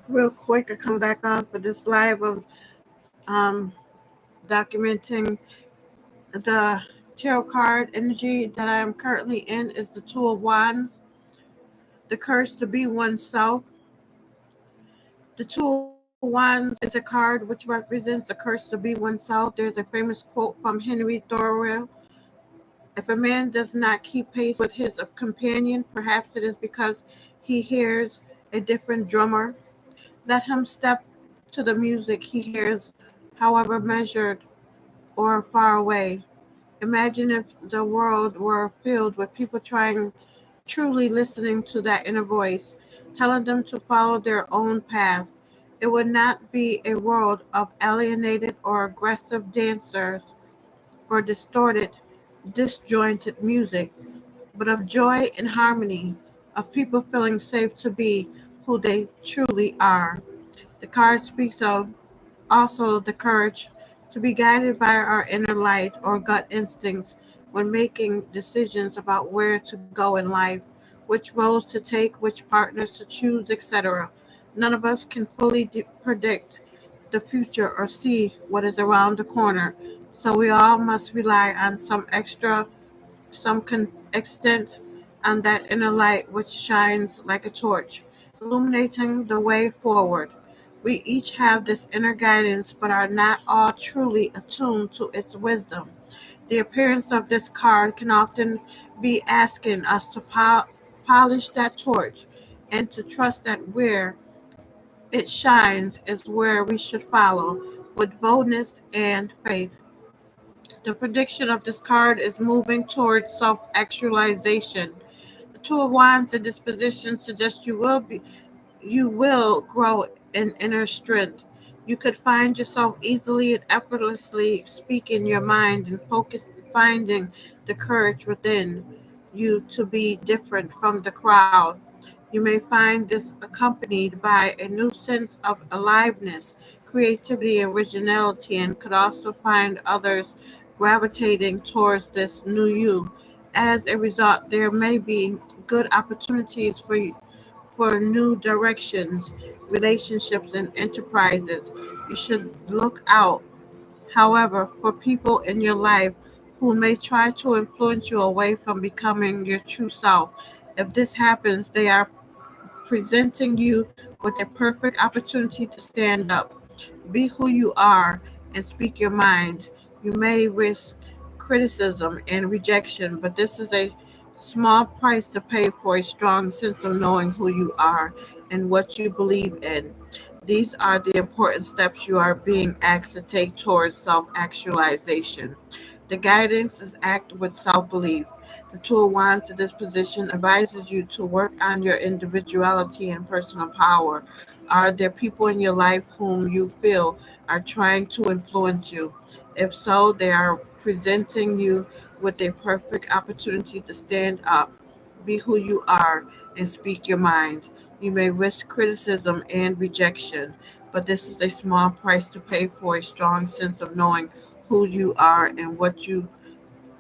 Real quick, I come back on for this live of um, documenting the tarot card energy that I am currently in is the Two of Wands, the courage to be oneself. The Two of Wands is a card which represents the courage to be oneself. There's a famous quote from Henry Thoreau. If a man does not keep pace with his companion, perhaps it is because he hears a different drummer. Let him step to the music he hears, however measured or far away. Imagine if the world were filled with people truly listening to that inner voice, telling them to follow their own path. It would not be a world of alienated or aggressive dancers or distorted, disjointed music, but of joy and harmony, of people feeling safe to be who they truly are. The card speaks of also the courage to be guided by our inner light or gut instincts when making decisions about where to go in life, which roads to take, which partners to choose, etc. None of us can fully predict the future or see what is around the corner, so we all must rely on some extent on that inner light which shines like a torch, illuminating the way forward. We each have this inner guidance, but are not all truly attuned to its wisdom. The appearance of this card can often be asking us to polish that torch and to trust that where it shines is where we should follow with boldness and faith. The prediction of this card is moving towards self actualization. The Two of Wands in this position suggests you will grow in inner strength. You could find yourself easily and effortlessly speaking your mind and finding the courage within you to be different from the crowd. You may find this accompanied by a new sense of aliveness, creativity, and originality, and could also find others gravitating towards this new you. As a result, there may be good opportunities for new directions, relationships, and enterprises. You should look out, however, for people in your life who may try to influence you away from becoming your true self. If this happens, they are presenting you with a perfect opportunity to stand up, be who you are, and speak your mind. You may risk criticism and rejection, but this is a small price to pay for a strong sense of knowing who you are and what you believe in. These are the important steps you are being asked to take towards self actualization. The guidance is act with self belief. The Two of Wands in this position advises you to work on your individuality and personal power. Are there people in your life whom you feel are trying to influence you? If so, they are presenting you with a perfect opportunity to stand up, be who you are, and speak your mind. You may risk criticism and rejection, but this is a small price to pay for a strong sense of knowing who you are and what you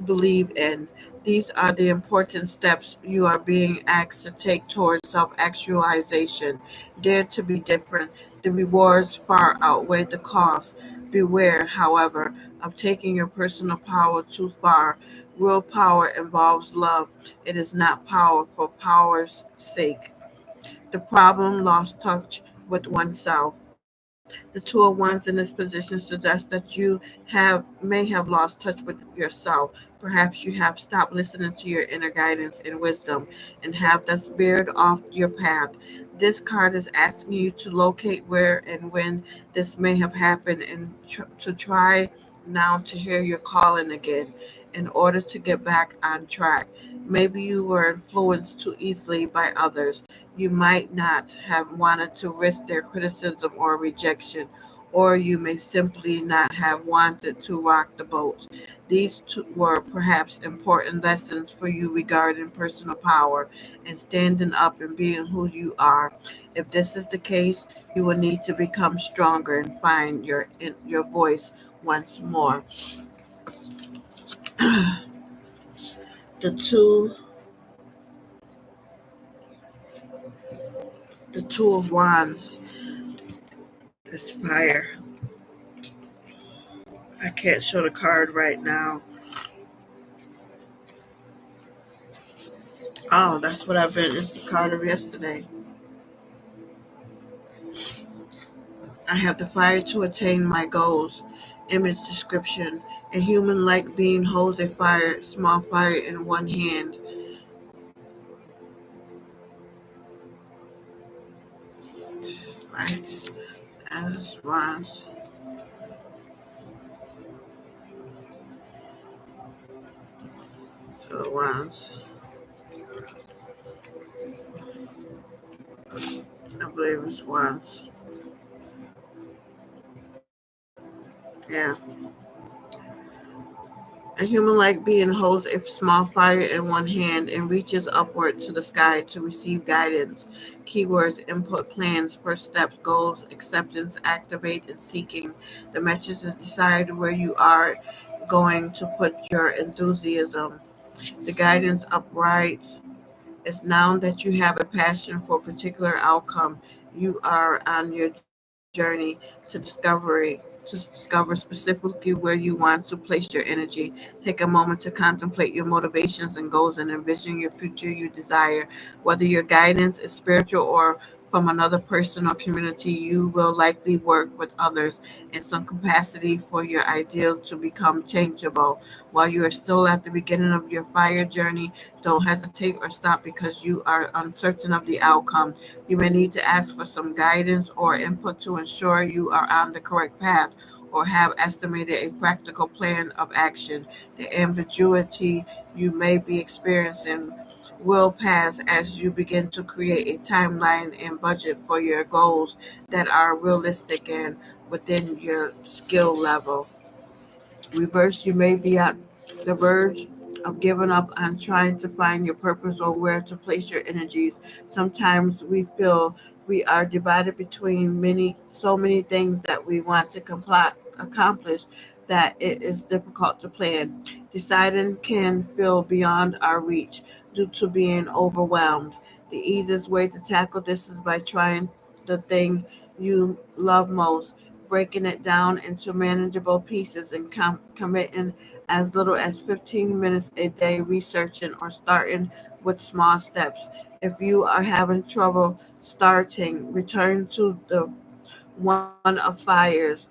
believe in. These are the important steps you are being asked to take towards self actualization. Dare to be different. The rewards far outweigh the cost. Beware, however, of taking your personal power too far. Real power involves love. It is not power for power's sake. The problem lost touch with oneself. The Two of Wands in this position suggests that you may have lost touch with yourself. Perhaps you have stopped listening to your inner guidance and wisdom and have thus veered off your path. This card is asking you to locate where and when this may have happened and to try now to hear your calling again in order to get back on track. Maybe you were influenced too easily by others. You might not have wanted to risk their criticism or rejection, or you may simply not have wanted to rock the boat. These two were perhaps important lessons for you regarding personal power and standing up and being who you are. If this is the case, you will need to become stronger and find your voice once more. The two the two of wands. This fire. I can't show the card right now. Oh, that's what I've been. It's the card of yesterday. I have the fire to attain my goals. Image description. A human-like being holds a small fire in one hand. Right? As wands. To the wands. I believe it's wands. Yeah. A human-like being holds a small fire in one hand and reaches upward to the sky to receive guidance. Keywords: input, plans, first steps, goals, acceptance, activate, and seeking. The message is decide where you are going to put your enthusiasm. The guidance upright is now that you have a passion for a particular outcome. You are on your journey to discover specifically where you want to place your energy. Take a moment to contemplate your motivations and goals and envision your future you desire. Whether your guidance is spiritual or from another person or community, you will likely work with others in some capacity for your ideal to become changeable. While you are still at the beginning of your fire journey, don't hesitate or stop because you are uncertain of the outcome. You may need to ask for some guidance or input to ensure you are on the correct path or have estimated a practical plan of action. The ambiguity you may be experiencing will pass as you begin to create a timeline and budget for your goals that are realistic and within your skill level. Reverse, you may be at the verge of giving up on trying to find your purpose or where to place your energies. Sometimes we feel we are divided between so many things that we want to accomplish that it is difficult to plan. Deciding can feel beyond our reach due to being overwhelmed. The easiest way to tackle this is by trying the thing you love most, breaking it down into manageable pieces and committing as little as 15 minutes a day researching or starting with small steps. If you are having trouble starting, return to the one of fires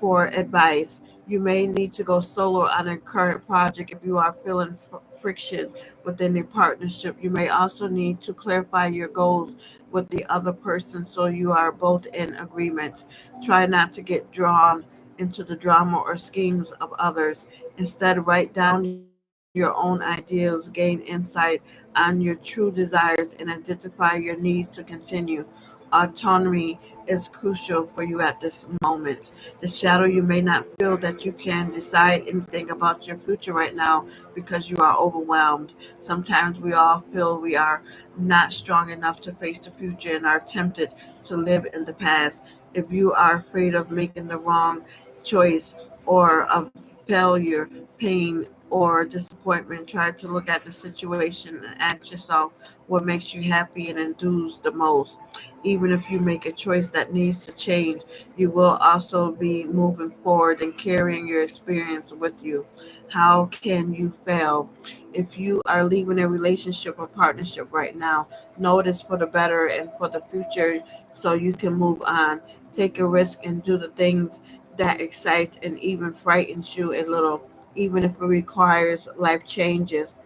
for advice. You may need to go solo on a current project if you are feeling friction within a partnership. You may also need to clarify your goals with the other person so you are both in agreement. Try not to get drawn into the drama or schemes of others. Instead, write down your own ideals, gain insight on your true desires, and identify your needs to continue. Autonomy is crucial for you at this moment. The shadow, you may not feel that you can decide anything about your future right now because you are overwhelmed. Sometimes we all feel we are not strong enough to face the future and are tempted to live in the past. If you are afraid of making the wrong choice or of failure, pain, or disappointment, try to look at the situation and ask yourself what makes you happy and enthused the most. Even if you make a choice that needs to change, you will also be moving forward and carrying your experience with you. How can you fail? If you are leaving a relationship or partnership right now, know it is for the better and for the future so you can move on. Take a risk and do the things that excite and even frightens you a little, even if it requires life changes,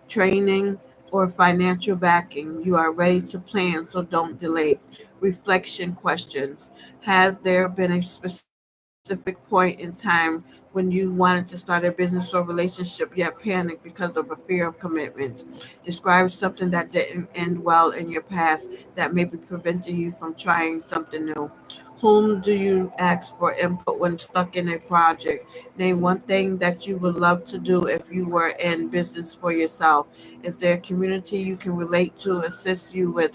training, or financial backing. You are ready to plan, so don't delay. Reflection questions. Has there been a specific point in time when you wanted to start a business or relationship yet panicked because of a fear of commitment? Describe something that didn't end well in your past that may be preventing you from trying something new. Whom do you ask for input when stuck in a project? Name one thing that you would love to do if you were in business for yourself. Is there a community you can relate to, assist you with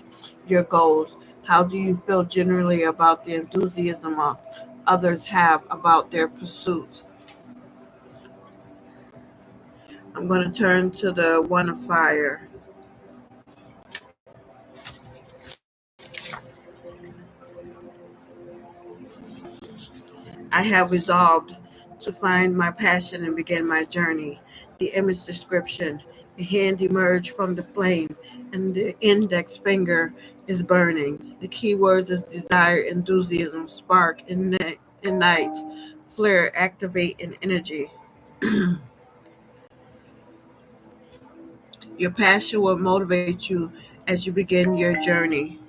your goals? How do you feel generally about the enthusiasm others have about their pursuits? I'm going to turn to the one of fire. I have resolved to find my passion and begin my journey. The image description: a hand emerged from the flame, and the index finger is burning. The keywords is desire, enthusiasm, spark, ignite, flare, activate, and energy. Your passion will motivate you as you begin your journey.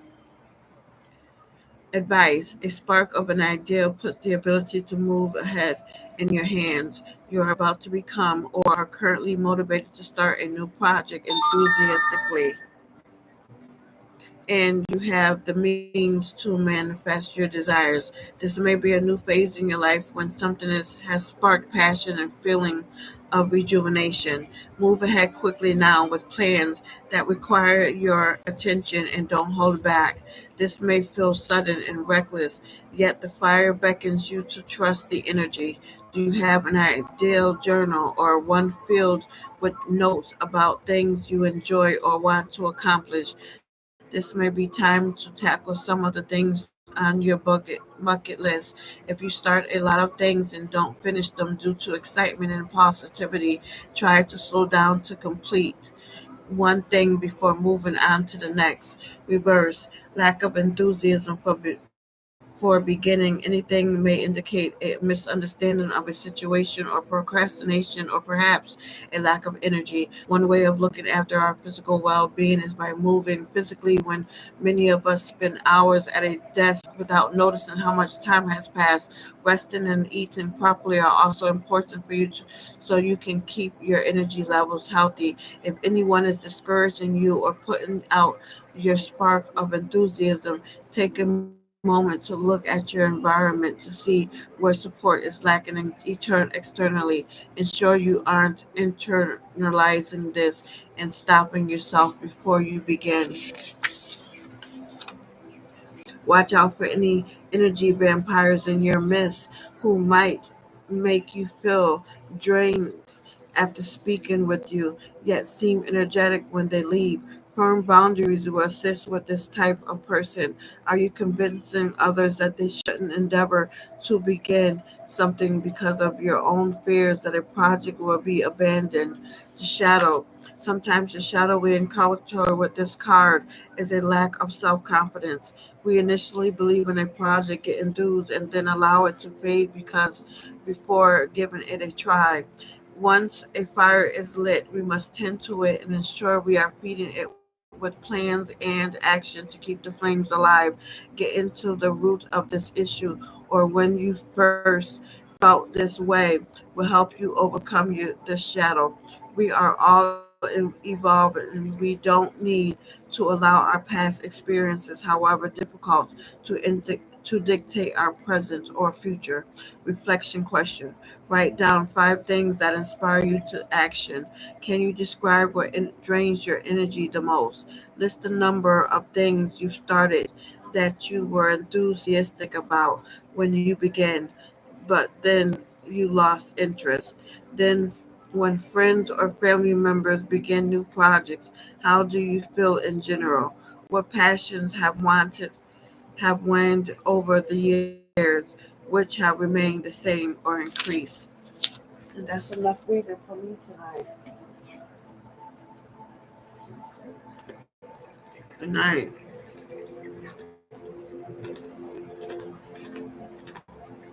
Advice: a spark of an idea puts the ability to move ahead in your hands. You are about to become or are currently motivated to start a new project enthusiastically, and you have the means to manifest your desires. This may be a new phase in your life when something has sparked passion and feeling of rejuvenation. Move ahead quickly now with plans that require your attention and don't hold back. This may feel sudden and reckless, yet the fire beckons you to trust the energy. Do you have an ideal journal or one filled with notes about things you enjoy or want to accomplish? This may be time to tackle some of the things on your bucket list. If you start a lot of things and don't finish them due to excitement and positivity, try to slow down to complete one thing before moving on to the next. Reverse: lack of enthusiasm for beginning anything may indicate a misunderstanding of a situation or procrastination or perhaps a lack of energy. One way of looking after our physical well being is by moving physically. When many of us spend hours at a desk without noticing how much time has passed, resting and eating properly are also important for you so you can keep your energy levels healthy. If anyone is discouraging you or putting out your spark of enthusiasm, take a moment to look at your environment to see where support is lacking and externally. Ensure you aren't internalizing this and stopping yourself before you begin. Watch out for any energy vampires in your midst who might make you feel drained after speaking with you, yet seem energetic when they leave. Firm boundaries will assist with this type of person. Are you convincing others that they shouldn't endeavor to begin something because of your own fears that a project will be abandoned? The shadow. Sometimes the shadow we encounter with this card is a lack of self confidence. We initially believe in a project, get enthused, and then allow it to fade because before giving it a try. Once a fire is lit, we must tend to it and ensure we are feeding it with plans and action to keep the flames alive. Get into the root of this issue, or when you first felt this way, will help you overcome this shadow. We are all evolving, and we don't need to allow our past experiences, however difficult, to dictate our present or future. Reflection question: write down 5 things that inspire you to action. Can you describe what drains your energy the most? List the number of things you started that you were enthusiastic about when you began, but then you lost interest. Then, when friends or family members begin new projects, how do you feel in general? What passions have waned over the years, which have remained the same or increased? And that's enough reading for me tonight. Good night.